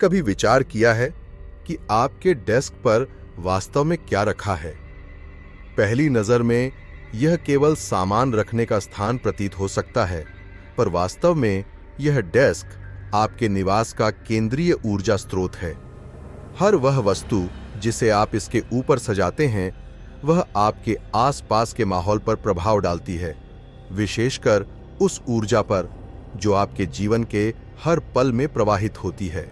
कभी विचार किया है कि आपके डेस्क पर वास्तव में क्या रखा है? पहली नजर में यह केवल सामान रखने का स्थान प्रतीत हो सकता है, पर वास्तव में यह डेस्क आपके निवास का केंद्रीय ऊर्जा स्रोत है। हर वह वस्तु जिसे आप इसके ऊपर सजाते हैं, वह आपके आसपास के माहौल पर प्रभाव डालती है, विशेषकर उस ऊर्जा पर जो आपके जीवन के हर पल में प्रवाहित होती है।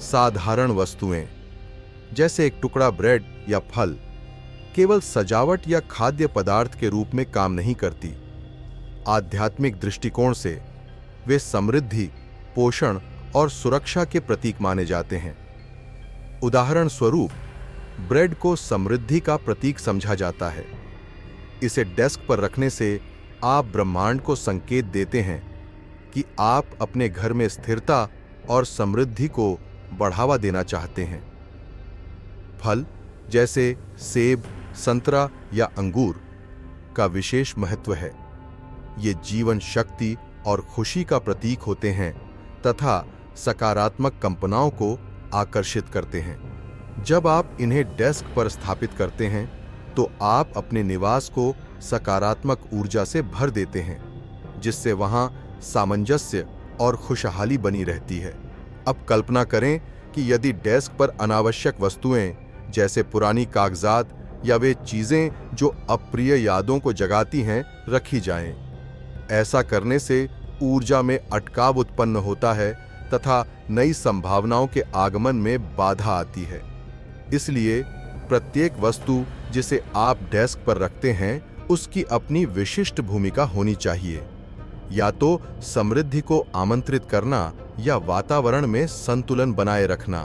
साधारण वस्तुएं जैसे एक टुकड़ा ब्रेड या फल केवल सजावट या खाद्य पदार्थ के रूप में काम नहीं करती। आध्यात्मिक दृष्टिकोण से वे समृद्धि, पोषण और सुरक्षा के प्रतीक माने जाते हैं। उदाहरण स्वरूप, ब्रेड को समृद्धि का प्रतीक समझा जाता है। इसे डेस्क पर रखने से आप ब्रह्मांड को संकेत देते हैं कि आप अपने घर में स्थिरता और समृद्धि को बढ़ावा देना चाहते हैं। फल जैसे सेब, संतरा या अंगूर का विशेष महत्व है। ये जीवन शक्ति और खुशी का प्रतीक होते हैं तथा सकारात्मक कंपनाओं को आकर्षित करते हैं। जब आप इन्हें डेस्क पर स्थापित करते हैं तो आप अपने निवास को सकारात्मक ऊर्जा से भर देते हैं, जिससे वहां सामंजस्य और खुशहाली बनी रहती है। अब कल्पना करें कि यदि डेस्क पर अनावश्यक वस्तुएं जैसे पुरानी कागजात या वे चीजें जो अप्रिय यादों को जगाती हैं रखी जाएं। ऐसा करने से ऊर्जा में अटकाव उत्पन्न होता है तथा नई संभावनाओं के आगमन में बाधा आती है। इसलिए प्रत्येक वस्तु जिसे आप डेस्क पर रखते हैं उसकी अपनी विशिष्ट भूमिका होनी चाहिए, या तो समृद्धि को आमंत्रित करना या वातावरण में संतुलन बनाए रखना।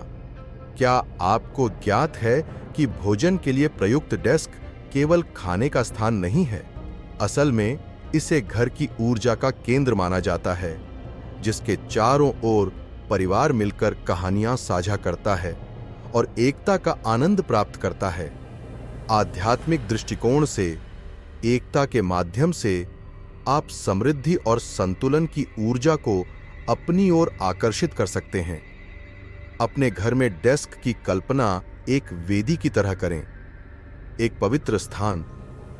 क्या आपको ज्ञात है कि भोजन के लिए प्रयुक्त डेस्क केवल खाने का स्थान नहीं है? असल में इसे घर की ऊर्जा का केंद्र माना जाता है, जिसके चारों ओर परिवार मिलकर कहानियां साझा करता है और एकता का आनंद प्राप्त करता है। आध्यात्मिक दृष्टिकोण से एकता के माध्यम से आप समृद्धि और संतुलन की ऊर्जा को अपनी ओर आकर्षित कर सकते हैं। अपने घर में डेस्क की कल्पना एक वेदी की तरह करें, एक पवित्र स्थान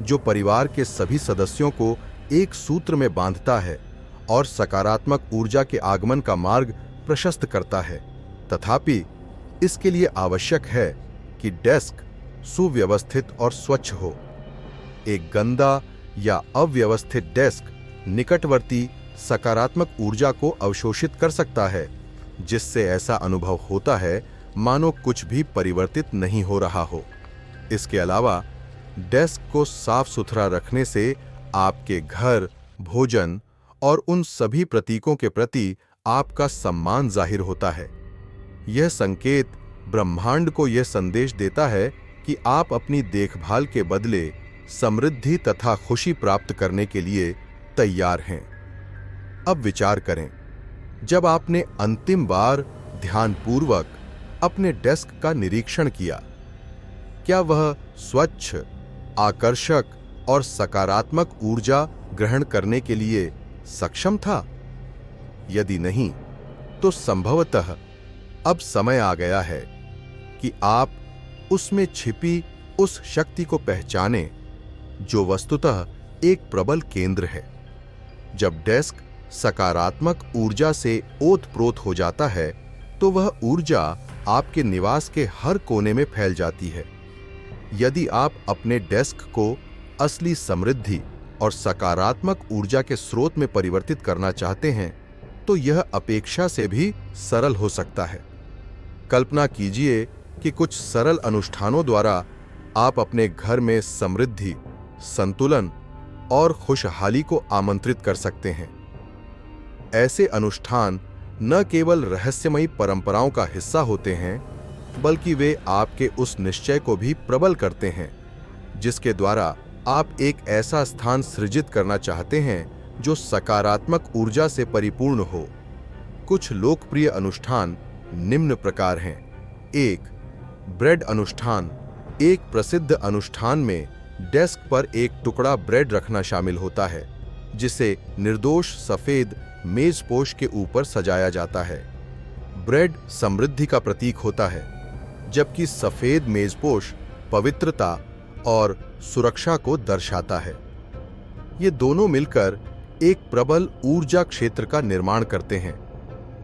जो परिवार के सभी सदस्यों को एक सूत्र में बांधता है और सकारात्मक ऊर्जा के आगमन का मार्ग प्रशस्त करता है। तथापि इसके लिए आवश्यक है कि डेस्क सुव्यवस्थित और स्वच्छ हो। एक गंदा या अव्यवस्थित डेस्क निकटवर्ती सकारात्मक ऊर्जा को अवशोषित कर सकता है, जिससे ऐसा अनुभव होता है मानो कुछ भी परिवर्तित नहीं हो रहा हो। इसके अलावा डेस्क को साफ सुथरा रखने से आपके घर, भोजन और उन सभी प्रतीकों के प्रति आपका सम्मान जाहिर होता है। यह संकेत ब्रह्मांड को यह संदेश देता है कि आप अपनी देखभाल के बदले समृद्धि तथा खुशी प्राप्त करने के लिए तैयार हैं। अब विचार करें, जब आपने अंतिम बार ध्यानपूर्वक अपने डेस्क का निरीक्षण किया, क्या वह स्वच्छ, आकर्षक और सकारात्मक ऊर्जा ग्रहण करने के लिए सक्षम था? यदि नहीं, तो संभवतः अब समय आ गया है कि आप उसमें छिपी उस शक्ति को पहचानें जो वस्तुतः एक प्रबल केंद्र है। जब डेस्क सकारात्मक ऊर्जा से ओतप्रोत हो जाता है तो वह ऊर्जा आपके निवास के हर कोने में फैल जाती है। यदि आप अपने डेस्क को असली समृद्धि और सकारात्मक ऊर्जा के स्रोत में परिवर्तित करना चाहते हैं तो यह अपेक्षा से भी सरल हो सकता है। कल्पना कीजिए कि कुछ सरल अनुष्ठानों द्वारा आप अपने घर में समृद्धि, संतुलन और खुशहाली को आमंत्रित कर सकते हैं। ऐसे अनुष्ठान न केवल रहस्यमयी परंपराओं का हिस्सा होते हैं, बल्कि वे आपके उस निश्चय को भी प्रबल करते हैं जिसके द्वारा आप एक ऐसा स्थान सृजित करना चाहते हैं जो सकारात्मक ऊर्जा से परिपूर्ण हो। कुछ लोकप्रिय अनुष्ठान निम्न प्रकार हैं। 1. ब्रेड अनुष्ठान। एक प्रसिद्ध अनुष्ठान में डेस्क पर एक टुकड़ा ब्रेड रखना शामिल होता है, जिसे निर्दोष सफेद मेजपोश के ऊपर सजाया जाता है। ब्रेड समृद्धि का प्रतीक होता है, जबकि सफेद मेजपोश पवित्रता और सुरक्षा को दर्शाता है। ये दोनों मिलकर एक प्रबल ऊर्जा क्षेत्र का निर्माण करते हैं,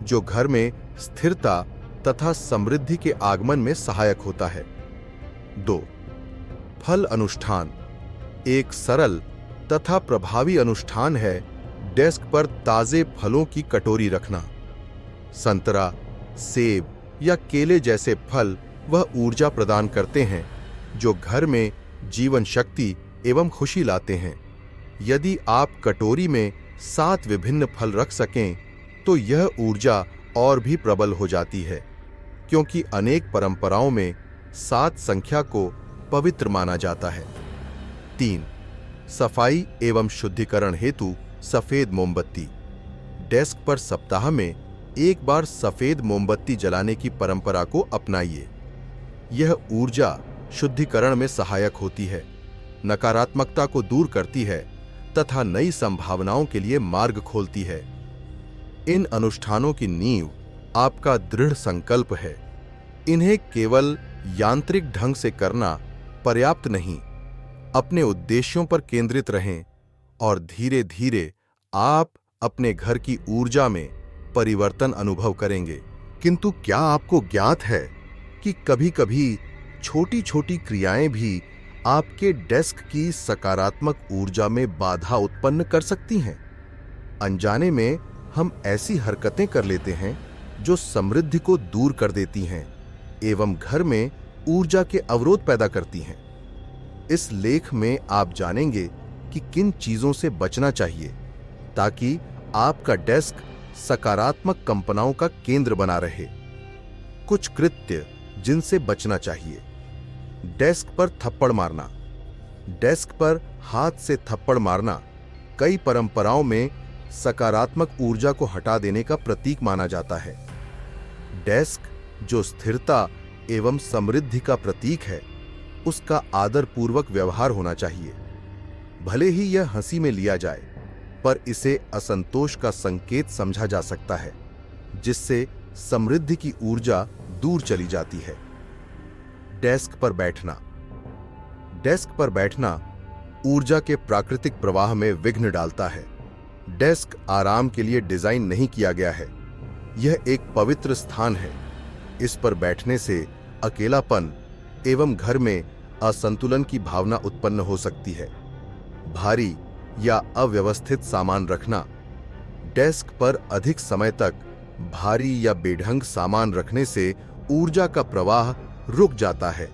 जो घर में स्थिरता तथा समृद्धि के आगमन में सहायक होता है। 2. फल अनुष्ठान एक सरल तथा प्रभावी अनुष्ठान है डेस्क पर ताजे फलों की कटोरी रखना। संतरा, सेब या केले जैसे फल वह ऊर्जा प्रदान करते हैं जो घर में जीवन शक्ति एवं खुशी लाते हैं। यदि आप कटोरी में 7 विभिन्न फल रख सकें तो यह ऊर्जा और भी प्रबल हो जाती है, क्योंकि अनेक परंपराओं में 7 संख्या को पवित्र माना जाता है। 3. सफाई एवं शुद्धिकरण हेतु सफेद मोमबत्ती। डेस्क पर सप्ताह में एक बार सफेद मोमबत्ती जलाने की परंपरा को अपनाइए। यह ऊर्जा शुद्धिकरण में सहायक होती है, नकारात्मकता को दूर करती है तथा नई संभावनाओं के लिए मार्ग खोलती है। इन अनुष्ठानों की नींव आपका दृढ़ संकल्प है। इन्हें केवल यांत्रिक ढंग से करना पर्याप्त नहीं, अपने उद्देश्यों पर केंद्रित रहें और धीरे धीरे आप अपने घर की ऊर्जा में परिवर्तन अनुभव करेंगे। किंतु क्या आपको ज्ञात है कि कभी-कभी छोटी छोटी क्रियाएं भी आपके डेस्क की सकारात्मक ऊर्जा में बाधा उत्पन्न कर सकती हैं? अनजाने में हम ऐसी हरकतें कर लेते हैं जो समृद्धि को दूर कर देती हैं एवं घर में ऊर्जा के अवरोध पैदा करती हैं। इस लेख में आप जानेंगे कि किन चीजों से बचना चाहिए ताकि आपका डेस्क सकारात्मक कंपनाओं का केंद्र बना रहे। कुछ कृत्य जिनसे बचना चाहिए। डेस्क पर थप्पड़ मारना। डेस्क पर हाथ से थप्पड़ मारना कई परंपराओं में सकारात्मक ऊर्जा को हटा देने का प्रतीक माना जाता है। डेस्क जो स्थिरता एवं समृद्धि का प्रतीक है, उसका आदरपूर्वक व्यवहार होना चाहिए। भले ही यह हंसी में लिया जाए, पर इसे असंतोष का संकेत समझा जा सकता है, जिससे समृद्धि की ऊर्जा दूर चली जाती है। डेस्क पर बैठना। डेस्क पर बैठना ऊर्जा के प्राकृतिक प्रवाह में विघ्न डालता है। डेस्क आराम के लिए डिजाइन नहीं किया गया है। यह एक पवित्र स्थान है। इस पर बैठने से अकेलापन एवं घर में असंतुलन की भावना उत्पन्न हो सकती है। भारी या अव्यवस्थित सामान रखना। डेस्क पर अधिक समय तक भारी या बेढंग सामान रखने से ऊर्जा का प्रवाह रुक जाता है,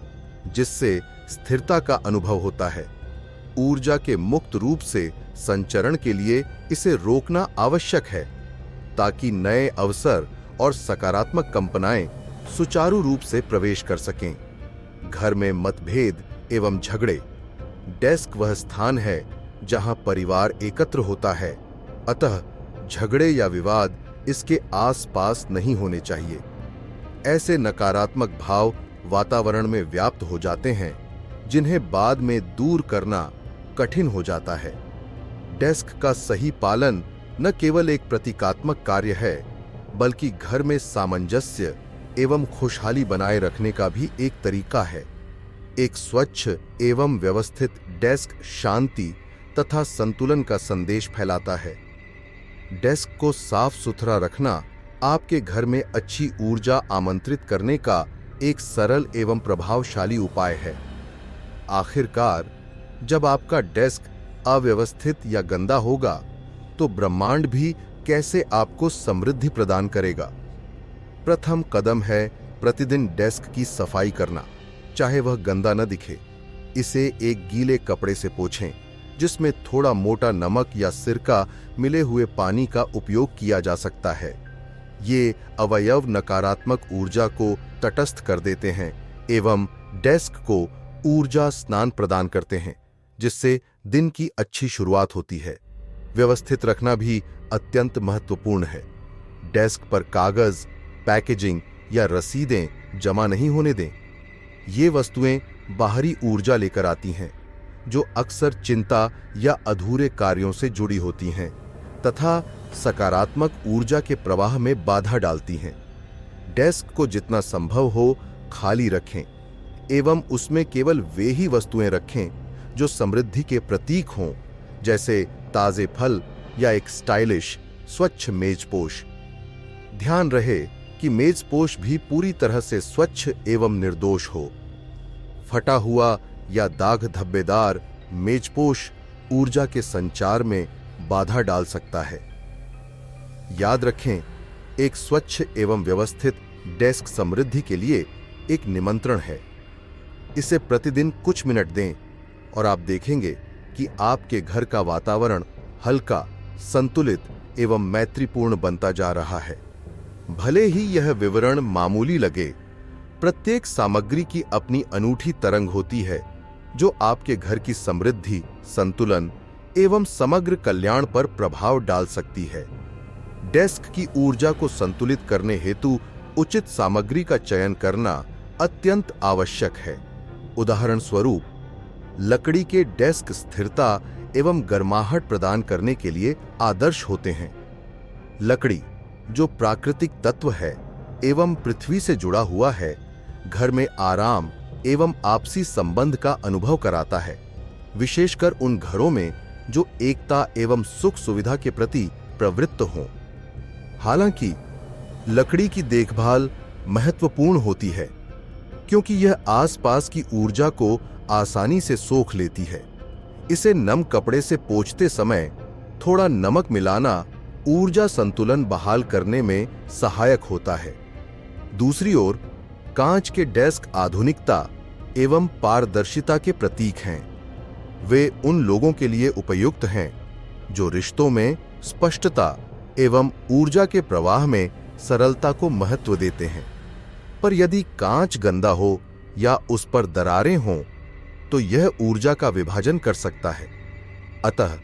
जिससे स्थिरता का अनुभव होता है। ऊर्जा के मुक्त रूप से संचरण के लिए इसे रोकना आवश्यक है, ताकि नए अवसर और सकारात्मक कंपनाएं सुचारू रूप से प्रवेश कर सकें। घर में मतभेद एवं झगड़े। डेस्क वह स्थान है जहां परिवार एकत्र होता है, अतः झगड़े या विवाद इसके आसपास नहीं होने चाहिए। ऐसे नकारात्मक भाव वातावरण में व्याप्त हो जाते हैं, जिन्हें बाद में दूर करना कठिन हो जाता है। डेस्क का सही पालन न केवल एक प्रतीकात्मक कार्य है, बल्कि घर में सामंजस्य एवं खुशहाली बनाए रखने का भी एक तरीका है। एक स्वच्छ एवं व्यवस्थित डेस्क शांति तथा संतुलन का संदेश फैलाता है। डेस्क को साफ सुथरा रखना आपके घर में अच्छी ऊर्जा आमंत्रित करने का एक सरल एवं प्रभावशाली उपाय है। आखिरकार, जब आपका डेस्क अव्यवस्थित या गंदा होगा, तो ब्रह्मांड भी कैसे आपको समृद्धि प्रदान करेगा। प्रथम कदम है प्रतिदिन डेस्क की सफाई करना, चाहे वह गंदा न दिखे। इसे एक गीले कपड़े से पोंछें, जिसमें थोड़ा मोटा नमक या सिरका मिले हुए पानी का उपयोग किया जा सकता है। ये अवयव नकारात्मक ऊर्जा को तटस्थ कर देते हैं एवं डेस्क को ऊर्जा स्नान प्रदान करते हैं, जिससे दिन की अच्छी शुरुआत होती है। व्यवस्थित रखना भी अत्यंत महत्वपूर्ण है। डेस्क पर कागज, पैकेजिंग या रसीदें जमा नहीं होने दें। ये वस्तुएं बाहरी ऊर्जा लेकर आती हैं, जो अक्सर चिंता या अधूरे कार्यों से जुड़ी होती हैं तथा सकारात्मक ऊर्जा के प्रवाह में बाधा डालती हैं। डेस्क को जितना संभव हो खाली रखें एवं उसमें केवल वे ही वस्तुएं रखें जो समृद्धि के प्रतीक हों, जैसे ताजे फल या एक स्टाइलिश स्वच्छ मेजपोश। ध्यान रहे कि मेजपोश भी पूरी तरह से स्वच्छ एवं निर्दोष हो। फटा हुआ या दाग धब्बेदार मेजपोश ऊर्जा के संचार में बाधा डाल सकता है। याद रखें, एक स्वच्छ एवं व्यवस्थित डेस्क समृद्धि के लिए एक निमंत्रण है। इसे प्रतिदिन कुछ मिनट दें और आप देखेंगे कि आपके घर का वातावरण हल्का, संतुलित एवं मैत्रीपूर्ण बनता जा रहा है। भले ही यह विवरण मामूली लगे, प्रत्येक सामग्री की अपनी अनूठी तरंग होती है जो आपके घर की समृद्धि, संतुलन एवं समग्र कल्याण पर प्रभाव डाल सकती है। डेस्क की ऊर्जा को संतुलित करने हेतु उचित सामग्री का चयन करना अत्यंत आवश्यक है। उदाहरण स्वरूप, लकड़ी के डेस्क स्थिरता एवं गर्माहट प्रदान करने के लिए आदर्श होते हैं। लकड़ी, जो प्राकृतिक तत्व है एवं पृथ्वी से जुड़ा हुआ है, घर में आराम एवं आपसी संबंध का अनुभव कराता है, विशेषकर उन घरों में जो एकता एवं सुख सुविधा के प्रति प्रवृत्त हों। हालांकि लकड़ी की देखभाल महत्वपूर्ण होती है क्योंकि यह आसपास की ऊर्जा को आसानी से सोख लेती है। इसे नम कपड़े से पोंछते समय थोड़ा नमक मिलाना ऊर्जा संतुलन बहाल करने में सहायक होता है। दूसरी ओर, कांच के डेस्क आधुनिकता एवं पारदर्शिता के प्रतीक हैं। वे उन लोगों के लिए उपयुक्त हैं जो रिश्तों में स्पष्टता एवं ऊर्जा के प्रवाह में सरलता को महत्व देते हैं। पर यदि कांच गंदा हो या उस पर दरारें हों, तो यह ऊर्जा का विभाजन कर सकता है। अतः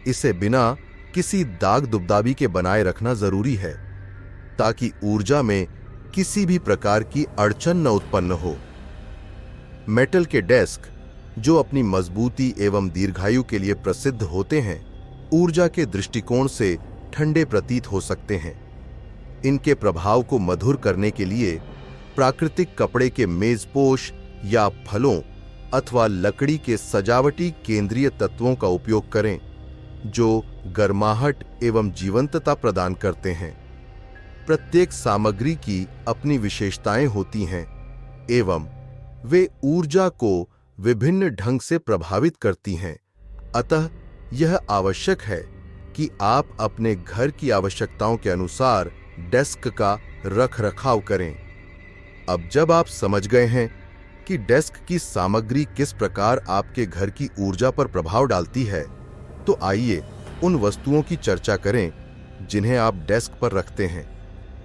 इसे बिना किसी दाग दुबदाबी के बनाए रखना जरूरी है ताकि ऊर्जा में किसी भी प्रकार की अड़चन न उत्पन्न हो। मेटल के डेस्क, जो अपनी मजबूती एवं दीर्घायु के लिए प्रसिद्ध होते हैं, ऊर्जा के दृष्टिकोण से ठंडे प्रतीत हो सकते हैं। इनके प्रभाव को मधुर करने के लिए प्राकृतिक कपड़े के मेजपोश या फलों अथवा लकड़ी के सजावटी केंद्रीय तत्वों का उपयोग करें जो गर्माहट एवं जीवंतता प्रदान करते हैं। प्रत्येक सामग्री की अपनी विशेषताएं होती हैं एवं वे ऊर्जा को विभिन्न ढंग से प्रभावित करती हैं। अतः यह आवश्यक है कि आप अपने घर की आवश्यकताओं के अनुसार डेस्क का रखरखाव करें। अब जब आप समझ गए हैं कि डेस्क की सामग्री किस प्रकार आपके घर की ऊर्जा पर प्रभाव डालती है, तो आइए उन वस्तुओं की चर्चा करें जिन्हें आप डेस्क पर रखते हैं।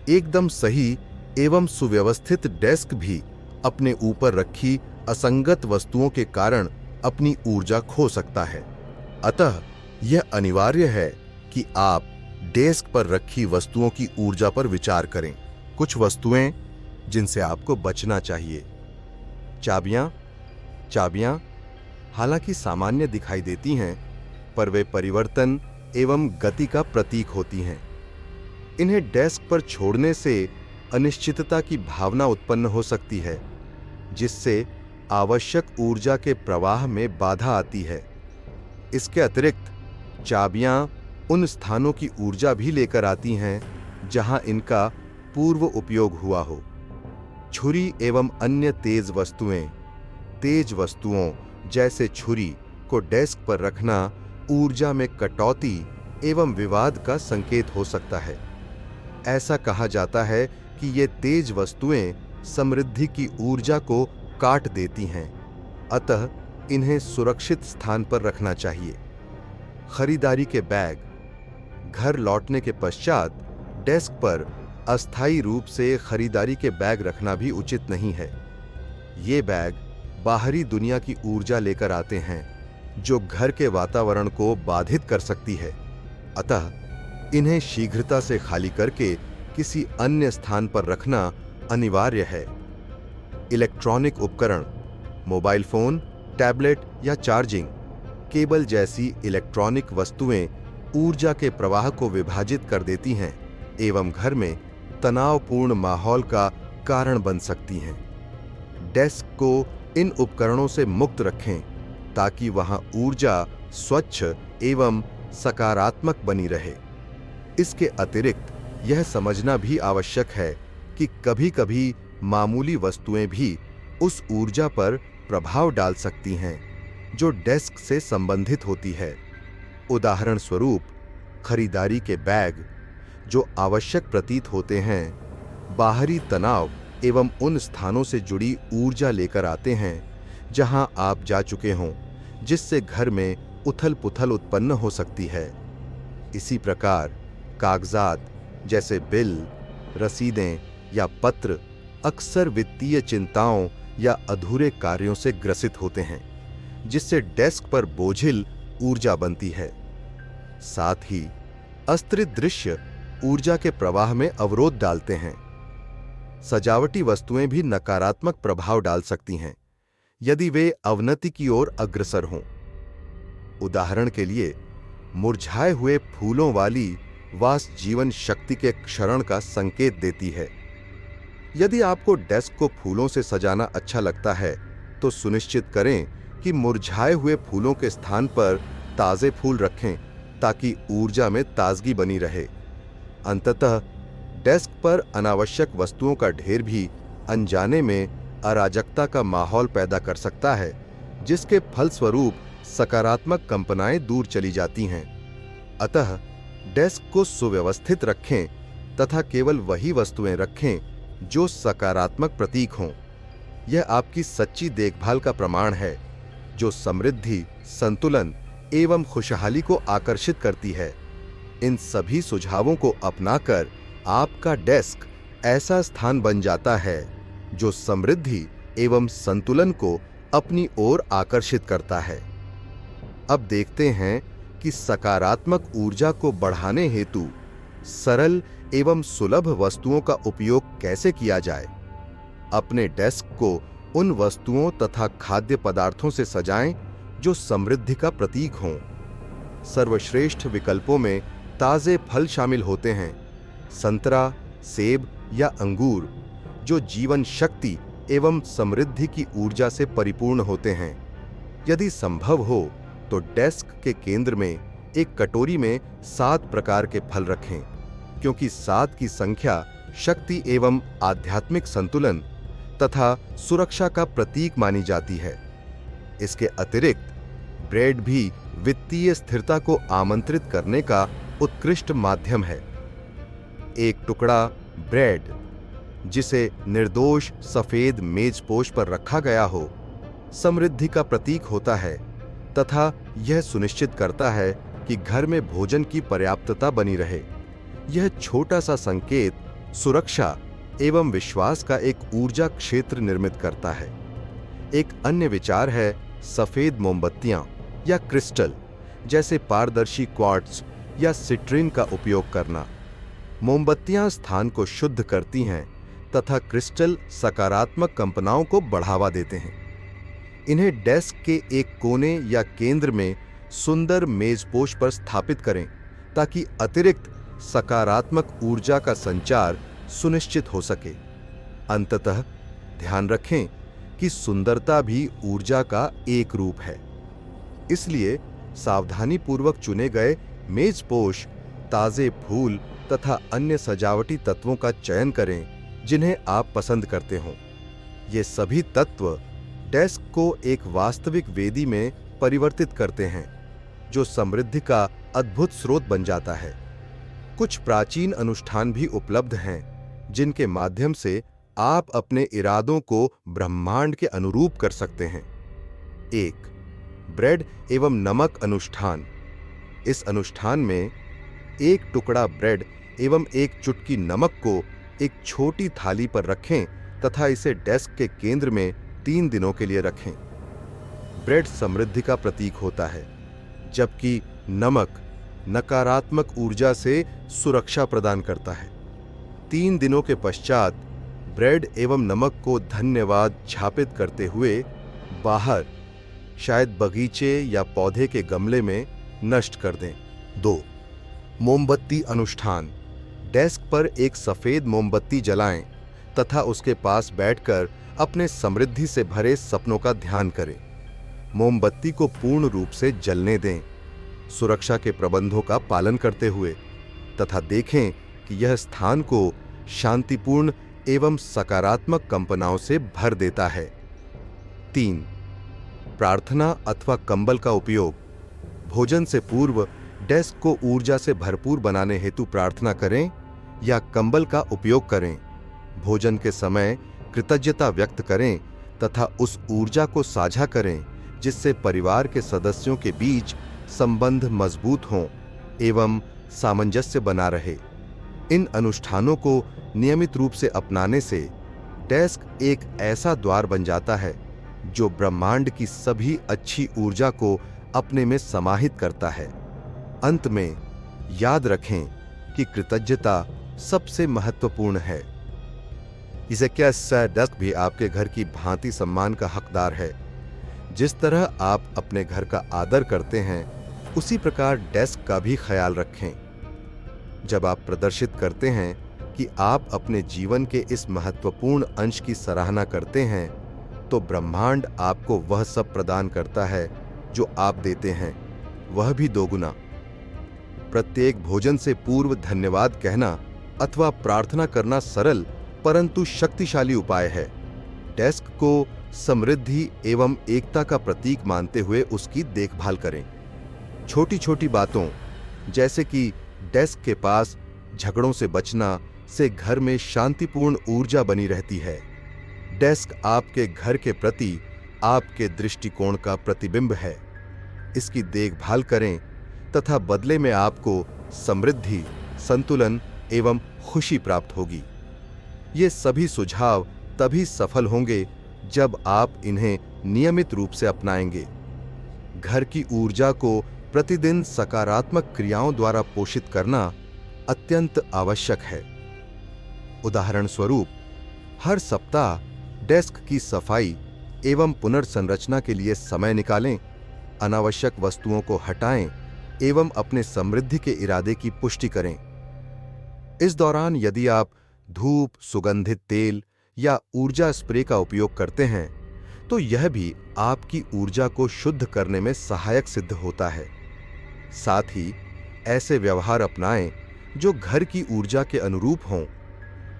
एकदम सही एवं सुव्यवस्थित डेस्क भी अपने ऊपर रखी असंगत वस्तुओं के कारण अपनी ऊर्जा खो सकता है। अतः यह अनिवार्य है कि आप डेस्क पर रखी वस्तुओं की ऊर्जा पर विचार करें। कुछ वस्तुएं जिनसे आपको बचना चाहिए। चाबियां हालांकि सामान्य दिखाई देती हैं, पर वे परिवर्तन एवं गति का प्रतीक होती हैं। इन्हें डेस्क पर छोड़ने से अनिश्चितता की भावना उत्पन्न हो सकती है, जिससे आवश्यक ऊर्जा के प्रवाह में बाधा आती है। इसके अतिरिक्त चाबियां उन स्थानों की ऊर्जा भी लेकर आती हैं जहां इनका पूर्व उपयोग हुआ हो। छुरी एवं अन्य तेज वस्तुओं जैसे छुरी को डेस्क पर रखना ऊर्जा में कटौती एवं विवाद का संकेत हो सकता है। ऐसा कहा जाता है कि ये तेज वस्तुएं समृद्धि की ऊर्जा को काट देती हैं, अतः इन्हें सुरक्षित स्थान पर रखना चाहिए। खरीदारी के बैग घर लौटने के पश्चात डेस्क पर अस्थायी रूप से खरीदारी के बैग रखना भी उचित नहीं है। ये बैग बाहरी दुनिया की ऊर्जा लेकर आते हैं जो घर के वातावरण को बाधित कर सकती है। अतः इन्हें शीघ्रता से खाली करके किसी अन्य स्थान पर रखना अनिवार्य है। इलेक्ट्रॉनिक उपकरण, मोबाइल फोन, टैबलेट या चार्जिंग केबल जैसी इलेक्ट्रॉनिक वस्तुएं ऊर्जा के प्रवाह को विभाजित कर देती हैं एवं घर में तनावपूर्ण माहौल का कारण बन सकती हैं। डेस्क को इन उपकरणों से मुक्त रखें ताकि वहां ऊर्जा स्वच्छ एवं सकारात्मक बनी रहे। इसके अतिरिक्त यह समझना भी आवश्यक है कि कभी-कभी मामूली वस्तुएं भी उस ऊर्जा पर प्रभाव डाल सकती हैं जो डेस्क से संबंधित होती है। उदाहरण स्वरूप, खरीदारी के बैग जो आवश्यक प्रतीत होते हैं, बाहरी तनाव एवं उन स्थानों से जुड़ी ऊर्जा लेकर आते हैं जहां आप जा चुके हों, जिससे घर में उथल-पुथल उत्पन्न हो सकती है। इसी प्रकार कागजात जैसे बिल, रसीदें या पत्र अक्सर वित्तीय चिंताओं या अधूरे कार्यों से ग्रसित होते हैं, जिससे डेस्क पर बोझिल ऊर्जा बनती है। साथ ही अस्थिर दृश्य ऊर्जा के प्रवाह में अवरोध डालते हैं। सजावटी वस्तुएं भी नकारात्मक प्रभाव डाल सकती हैं यदि वे अवनति की ओर अग्रसर हों। उदाहरण के लिए, मुरझाए हुए फूलों वाली वास जीवन शक्ति के क्षरण का संकेत देती है। यदि आपको डेस्क को फूलों से सजाना अच्छा लगता है, तो सुनिश्चित करें कि मुरझाए हुए फूलों के स्थान पर ताजे फूल रखें ताकि ऊर्जा में ताजगी बनी रहे। अंततः डेस्क पर अनावश्यक वस्तुओं का ढेर भी अनजाने में अराजकता का माहौल पैदा कर सकता है, जिसके फलस्वरूप सकारात्मक कंपनाएं दूर चली जाती हैं। अतः डेस्क को सुव्यवस्थित रखें तथा केवल वही वस्तुएं रखें जो सकारात्मक प्रतीक हों। यह आपकी सच्ची देखभाल का प्रमाण है, जो समृद्धि, संतुलन एवं खुशहाली को आकर्षित करती है। इन सभी सुझावों को अपनाकर आपका डेस्क ऐसा स्थान बन जाता है जो समृद्धि एवं संतुलन को अपनी ओर आकर्षित करता है। अब देखते हैं कि सकारात्मक ऊर्जा को बढ़ाने हेतु सरल एवं सुलभ वस्तुओं का उपयोग कैसे किया जाए। अपने डेस्क को उन वस्तुओं तथा खाद्य पदार्थों से सजाएं जो समृद्धि का प्रतीक हों। सर्वश्रेष्ठ विकल्पों में ताजे फल शामिल होते हैं, संतरा, सेब या अंगूर, जो जीवन शक्ति एवं समृद्धि की ऊर्जा से परिपूर्ण होते हैं। यदि संभव हो तो डेस्क के केंद्र में एक कटोरी में 7 प्रकार के फल रखें, क्योंकि 7 की संख्या शक्ति एवं आध्यात्मिक संतुलन तथा सुरक्षा का प्रतीक मानी जाती है। इसके अतिरिक्त ब्रेड भी वित्तीय स्थिरता को आमंत्रित करने का उत्कृष्ट माध्यम है। एक टुकड़ा ब्रेड जिसे निर्दोष सफेद मेजपोश पर रखा गया हो, समृद्धि का प्रतीक होता है तथा यह सुनिश्चित करता है कि घर में भोजन की पर्याप्तता बनी रहे। यह छोटा सा संकेत सुरक्षा एवं विश्वास का एक ऊर्जा क्षेत्र निर्मित करता है। एक अन्य विचार है सफेद मोमबत्तियां या क्रिस्टल जैसे पारदर्शी क्वार्ट्ज या सिट्रीन का उपयोग करना। मोमबत्तियां स्थान को शुद्ध करती हैं तथा क्रिस्टल सकारात्मक कंपनाओं को बढ़ावा देते हैं। इन्हें डेस्क के एक कोने या केंद्र में सुंदर मेजपोश पर स्थापित करें ताकि अतिरिक्त सकारात्मक ऊर्जा का संचार सुनिश्चित हो सके। अंततः ध्यान रखें कि सुंदरता भी ऊर्जा का एक रूप है, इसलिए सावधानीपूर्वक चुने गए मेजपोश, ताजे फूल तथा अन्य सजावटी तत्वों का चयन करें जिन्हें आप पसंद करते हों। ये सभी तत्व डेस्क को एक वास्तविक वेदी में परिवर्तित करते हैं, जो समृद्धि का अद्भुत स्रोत बन जाता है। कुछ प्राचीन अनुष्ठान भी उपलब्ध हैं जिनके माध्यम से आप अपने इरादों को ब्रह्मांड के अनुरूप कर सकते हैं। 1. ब्रेड एवं नमक अनुष्ठान। इस अनुष्ठान में एक टुकड़ा ब्रेड एवं एक चुटकी नमक को एक छोटी थाली पर रखें तथा इसे डेस्क के केंद्र में 3 दिनों के लिए रखें। ब्रेड समृद्धि का प्रतीक होता है, जबकि नमक नकारात्मक ऊर्जा से सुरक्षा प्रदान करता है। 3 दिनों के पश्चात ब्रेड एवं नमक को धन्यवाद छापित करते हुए बाहर, शायद बगीचे या पौधे के गमले में नष्ट कर दें। 2. मोमबत्ती अनुष्ठान। डेस्क पर एक सफेद मोमबत्ती जलाएं तथा उसके पास बैठकर अपने समृद्धि से भरे सपनों का ध्यान करें। मोमबत्ती को पूर्ण रूप से जलने दें, सुरक्षा के प्रबंधों का पालन करते हुए, तथा देखें कि यह स्थान को शांतिपूर्ण एवं सकारात्मक कंपनाओं से भर देता है। 3. प्रार्थना अथवा कंबल का उपयोग। भोजन से पूर्व डेस्क को ऊर्जा से भरपूर बनाने हेतु प्रार्थना करें या कंबल का उपयोग करें। भोजन के समय कृतज्ञता व्यक्त करें तथा उस ऊर्जा को साझा करें जिससे परिवार के सदस्यों के बीच संबंध मजबूत हों एवं सामंजस्य बना रहे। इन अनुष्ठानों को नियमित रूप से अपनाने से डेस्क एक ऐसा द्वार बन जाता है जो ब्रह्मांड की सभी अच्छी ऊर्जा को अपने में समाहित करता है। अंत में याद रखें कि कृतज्ञता सबसे महत्वपूर्ण है। इसे कैसा डेस्क भी आपके घर की भांति सम्मान का हकदार है। जिस तरह आप अपने घर का आदर करते हैं, उसी प्रकार डेस्क का भी ख्याल रखें। जब आप प्रदर्शित करते हैं कि आप अपने जीवन के इस महत्वपूर्ण अंश की सराहना करते हैं, तो ब्रह्मांड आपको वह सब प्रदान करता है जो आप देते हैं, वह भी दोगुना। प्रत्येक भोजन से पूर्व धन्यवाद कहना अथवा प्रार्थना करना सरल परंतु शक्तिशाली उपाय है। डेस्क को समृद्धि एवं एकता का प्रतीक मानते हुए उसकी देखभाल करें। छोटी छोटी बातों जैसे कि डेस्क के पास झगड़ों से बचना से घर में शांतिपूर्ण ऊर्जा बनी रहती है। डेस्क आपके घर के प्रति आपके दृष्टिकोण का प्रतिबिंब है। इसकी देखभाल करें तथा बदले में आपको समृद्धि, संतुलन एवं खुशी प्राप्त होगी। ये सभी सुझाव तभी सफल होंगे जब आप इन्हें नियमित रूप से अपनाएंगे। घर की ऊर्जा को प्रतिदिन सकारात्मक क्रियाओं द्वारा पोषित करना अत्यंत आवश्यक है। उदाहरण स्वरूप, हर सप्ताह डेस्क की सफाई एवं पुनर्संरचना के लिए समय निकालें, अनावश्यक वस्तुओं को हटाएं एवं अपने समृद्धि के इरादे की पुष्टि करें। इस दौरान यदि आप धूप, सुगंधित तेल या ऊर्जा स्प्रे का उपयोग करते हैं, तो यह भी आपकी ऊर्जा को शुद्ध करने में सहायक सिद्ध होता है। साथ ही ऐसे व्यवहार अपनाएं जो घर की ऊर्जा के अनुरूप हों,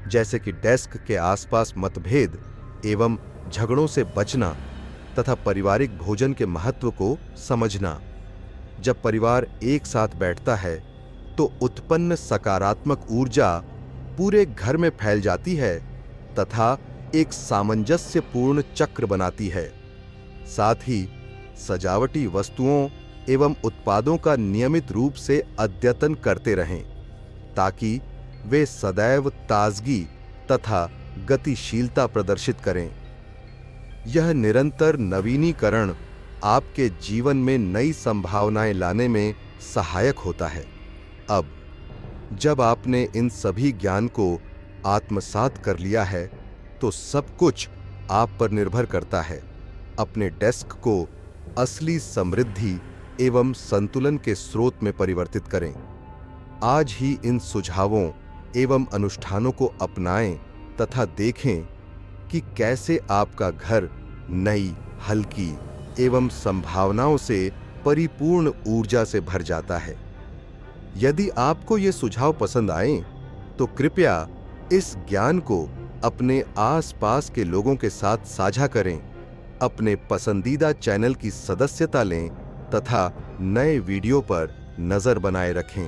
जैसे कि डेस्क के आसपास मतभेद एवं झगड़ों से बचना तथा पारिवारिक भोजन के महत्व को समझना। जब परिवार एक साथ बैठता है तो उत्पन्न सकारात्मक ऊर्जा पूरे घर में फैल जाती है तथा एक सामंजस्यपूर्ण चक्र बनाती है। साथ ही सजावटी वस्तुओं एवं उत्पादों का नियमित रूप से अद्यतन करते रहें ताकि वे सदैव ताजगी तथा गतिशीलता प्रदर्शित करें। यह निरंतर नवीनीकरण आपके जीवन में नई संभावनाएं लाने में सहायक होता है। अब जब आपने इन सभी ज्ञान को आत्मसात कर लिया है, तो सब कुछ आप पर निर्भर करता है। अपने डेस्क को असली समृद्धि एवं संतुलन के स्रोत में परिवर्तित करें। आज ही इन सुझावों एवं अनुष्ठानों को अपनाएं तथा देखें कि कैसे आपका घर नई, हल्की एवं संभावनाओं से परिपूर्ण ऊर्जा से भर जाता है। यदि आपको ये सुझाव पसंद आए, तो कृपया इस ज्ञान को अपने आसपास के लोगों के साथ साझा करें, अपने पसंदीदा चैनल की सदस्यता लें तथा नए वीडियो पर नजर बनाए रखें।